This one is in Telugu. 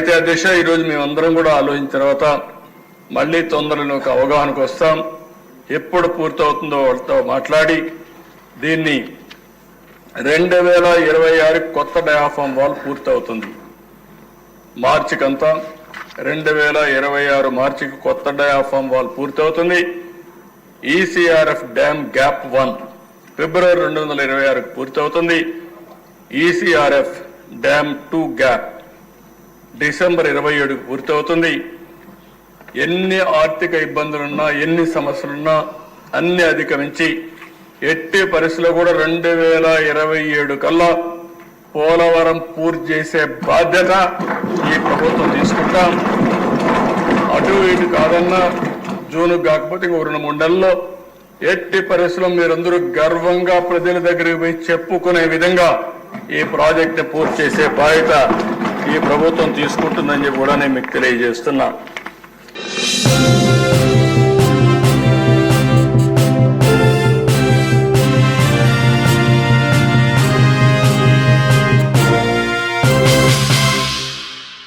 అయితే ఆ దిశ ఈరోజు మేమందరం కూడా ఆలోచించిన తర్వాత మళ్ళీ తొందరలో ఒక అవగాహనకు వస్తాం. ఎప్పుడు పూర్తవుతుందో వాళ్ళతో మాట్లాడి దీన్ని 2026 కొత్త డయాఫామ్ వాల్ పూర్తవుతుంది. మార్చికంతా 2026 మార్చికి కొత్త డయాఫామ్ వాల్ పూర్తవుతుంది. ఈసీఆర్ఎఫ్ డ్యామ్ గ్యాప్ 1 ఫిబ్రవరి 2026 పూర్తవుతుంది. ఈసీఆర్ఎఫ్ డ్యామ్ 2 గ్యాప్ డిసెంబర్ 27 పూర్తవుతుంది. ఎన్ని ఆర్థిక ఇబ్బందులున్నా ఎన్ని సమస్యలున్నా అన్ని అధిగమించి ఎట్టి పరిస్థితుల్లో కూడా 2027 కల్లా పోలవరం పూర్తి చేసే బాధ్యత ఈ ప్రభుత్వం తీసుకుంటాం. అటు ఇటు కాదన్నా జూన్ కాకపోతే ఇంకో 2-3 నెలల్లో ఎట్టి పరిస్థితుల్లో మీరందరూ గర్వంగా ప్రజల దగ్గరికి పోయి చెప్పుకునే విధంగా ఈ ప్రాజెక్టు పూర్తి చేసే బాధ్యత ఈ ప్రభుత్వం తీసుకుంటుందని చెప్పి కూడా నేను మీకు తెలియజేస్తున్నా.